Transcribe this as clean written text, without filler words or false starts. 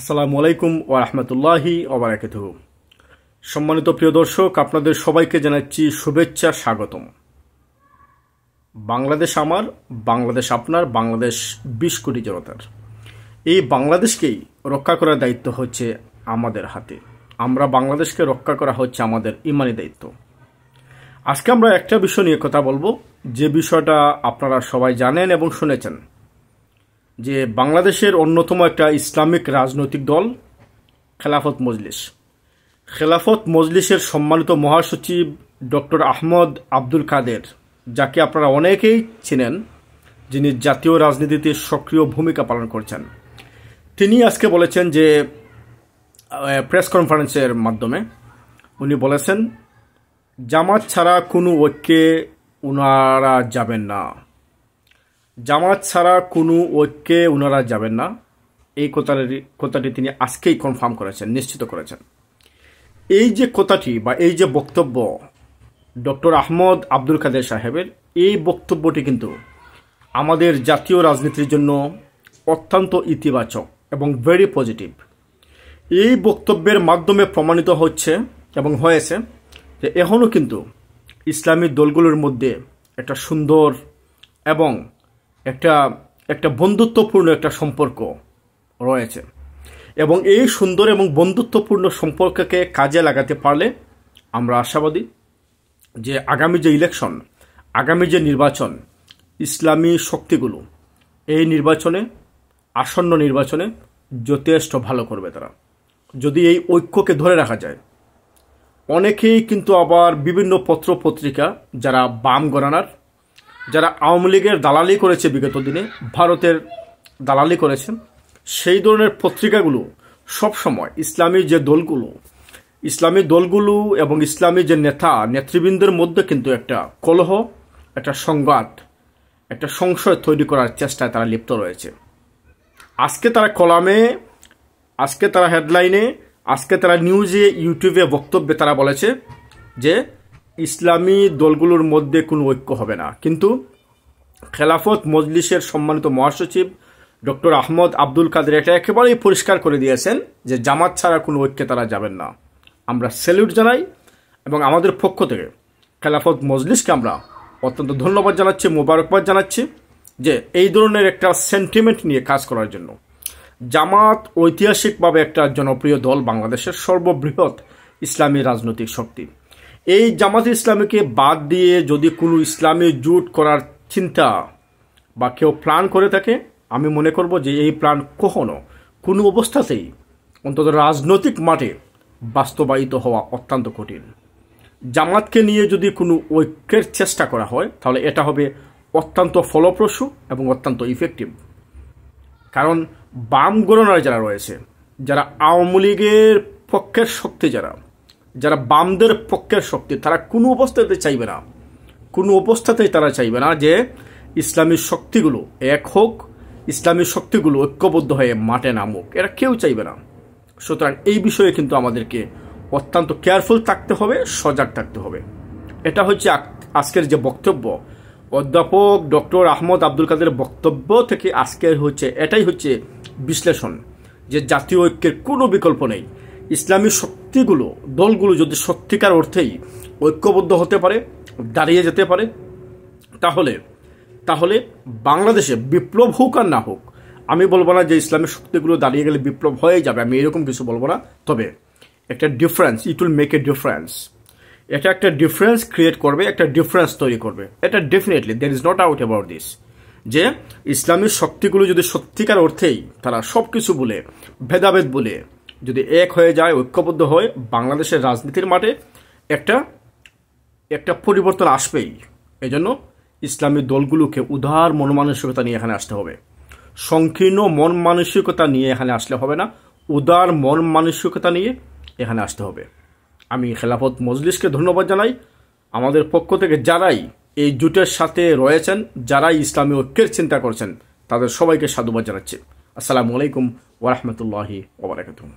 আসসালামু আলাইকুম ওয়া রাহমাতুল্লাহি ওয়া বারাকাতুহু। সম্মানিত প্রিয় দর্শক, আপনাদের সবাইকে জানাচ্ছি শুভেচ্ছা, স্বাগতম। বাংলাদেশ আমার, বাংলাদেশ আপনার, বাংলাদেশ ২০ কোটি জনতার। এই বাংলাদেশকেই রক্ষা করার দায়িত্ব হচ্ছে আমাদের হাতে। আমরা বাংলাদেশকে রক্ষা করা হচ্ছে আমাদের ইমানি দায়িত্ব। আজকে আমরা একটা বিষয় নিয়ে কথা বলবো, যে বিষয়টা আপনারা সবাই জানেন এবং শুনেছেন, যে বাংলাদেশের অন্যতম একটা ইসলামিক রাজনৈতিক দল খেলাফত মজলিস। খেলাফত মজলিসের সম্মানিত মহাসচিব ডক্টর আহমদ আব্দুল কাদের, যাকে আপনারা অনেকেই চিনেন, যিনি জাতীয় রাজনীতিতে সক্রিয় ভূমিকা পালন করছেন, তিনি আজকে বলেছেন যে প্রেস কনফারেন্সের মাধ্যমে উনি বলেছেন, জামাত ছাড়া কোনো ঐক্যে ওনারা যাবেন না। জামাত ছাড়া কোনো ঐক্যে ওনারা যাবেন না। এই কথাটি তিনি আজকেই কনফার্ম করেছেন, নিশ্চিত করেছেন। এই যে কথাটি বা এই যে বক্তব্য ডক্টর আহমদ আব্দুল কাদের সাহেবের, এই বক্তব্যটি কিন্তু আমাদের জাতীয় রাজনীতির জন্য অত্যন্ত ইতিবাচক এবং ভেরি পজিটিভ। এই বক্তব্যের মাধ্যমে প্রমাণিত হচ্ছে এবং হয়েছে যে এখনও কিন্তু ইসলামী দলগুলোর মধ্যে একটা সুন্দর এবং একটা বন্ধুত্বপূর্ণ একটা সম্পর্ক রয়েছে, এবং এই সুন্দর এবং বন্ধুত্বপূর্ণ সম্পর্ককে কাজে লাগাতে পারলে আমরা আশাবাদী যে আগামী যে ইলেকশন, আগামী যে নির্বাচন, ইসলামী শক্তিগুলো এই নির্বাচনে, আসন্ন নির্বাচনে যথেষ্ট ভালো করবে তারা, যদি এই ঐক্যকে ধরে রাখা যায়। অনেকেই কিন্তু আবার বিভিন্ন পত্র পত্রিকা, যারা বাম ঘরানার, যারা আওয়ামী লীগের দালালি করেছে, বিগত দিনে ভারতের দালালি করেছেন, সেই ধরনের পত্রিকাগুলো সবসময় ইসলামী দলগুলো এবং ইসলামী যে নেতৃবৃন্দের মধ্যে কিন্তু একটা কলহ, একটা সংঘাত, একটা সংশয় তৈরি করার চেষ্টায় তারা লিপ্ত রয়েছে। আজকে তারা কলামে, আজকে তারা হেডলাইনে, আজকে তারা নিউজে, ইউটিউবে, বক্তব্যে তারা বলেছে যে ইসলামী দলগুলোর মধ্যে কোনো ঐক্য হবে না। কিন্তু খেলাফত মজলিসের সম্মানিত মহাসচিব ডক্টর আহমদ আব্দুল কাদের এটা একেবারেই পরিষ্কার করে দিয়েছেন যে জামাত ছাড়া কোনো ঐক্যে তারা যাবেন না। আমরা স্যালুট জানাই এবং আমাদের পক্ষ থেকে খেলাফত মজলিসকে আমরা অত্যন্ত ধন্যবাদ জানাচ্ছি, মোবারকবাদ জানাচ্ছি যে এই ধরনের একটা সেন্টিমেন্ট নিয়ে কাজ করার জন্য। জামাত ঐতিহাসিকভাবে একটা জনপ্রিয় দল, বাংলাদেশের সর্ববৃহৎ ইসলামী রাজনৈতিক শক্তি। এই জামাত ইসলামীকে বাদ দিয়ে যদি কোনো ইসলামী জোট করার চিন্তা বা কেউ প্ল্যান করে থাকে, আমি মনে করব যে এই প্ল্যান কখনো কোনো অবস্থাতেই অন্তত রাজনৈতিক মাঠে বাস্তবায়িত হওয়া অত্যন্ত কঠিন। জামাতকে নিয়ে যদি কোনো ঐক্যের চেষ্টা করা হয়, তাহলে এটা হবে অত্যন্ত ফলপ্রসূ এবং অত্যন্ত ইফেক্টিভ। কারণ বাম ঘরানার যারা রয়েছে, যারা আওয়ামী লীগের পক্ষের শক্তি, যারা বামদের পক্ষের শক্তি, তারা কোনো অবস্থাতেই তারা চাইবে না যে ইসলামী শক্তিগুলো এক হোক, ইসলামী শক্তিগুলো ঐক্যবদ্ধ হয়ে মাঠে নামুক। এরা কেউ চাইবে না। সুতরাং এই বিষয়ে কিন্তু আমাদেরকে অত্যন্ত কেয়ারফুল থাকতে হবে, সজাগ থাকতে হবে। এটা হচ্ছে আজকের যে বক্তব্য, অধ্যাপক ডক্টর আহমদ আব্দুল কাদের বক্তব্য থেকে এটাই হচ্ছে বিশ্লেষণ, যে জাতীয় ঐক্যের কোনো বিকল্প নেই। ইসলামী দলগুলো যদি সত্যিকার অর্থেই ঐক্যবদ্ধ হতে পারে, দাঁড়িয়ে যেতে পারে, তাহলে বাংলাদেশে বিপ্লব হোক আর না হোক, আমি বলবো না যে ইসলামী শক্তিগুলো দাঁড়িয়ে গেলে বিপ্লব হয়ে যাবে, আমি এরকম কিছু বলবো না। তবে একটা difference, it will make a difference. এটা একটা ডিফারেন্স ক্রিয়েট করবে, একটা ডিফারেন্স তৈরি করবে। এটা definitely, there is not out about this, যে ইসলামী শক্তিগুলো যদি সত্যিকার অর্থেই তারা সব কিছু বলে, ভেদাভেদ বলে যদি এক হয়ে যায়, ঐক্যবদ্ধ হয়, বাংলাদেশের রাজনীতির মাঠে একটা পরিবর্তন আসবেই। এই জন্য ইসলামী দলগুলোকে উদার মন মানসিকতা নিয়ে এখানে আসতে হবে। সংকীর্ণ মন মানসিকতা নিয়ে এখানে আসলে হবে না, উদার মন মানসিকতা নিয়ে এখানে আসতে হবে। আমি খেলাফত মজলিসকে ধন্যবাদ জানাই। আমাদের পক্ষ থেকে যারাই এই জোটের সাথে রয়েছেন, যারাই ইসলামী ঐক্যের চিন্তা করছেন, তাদের সবাইকে সাধুবাদ জানাচ্ছি। আসসালামু আলাইকুম ওয়া রাহমাতুল্লাহি ওয়া বারাকাতুহু।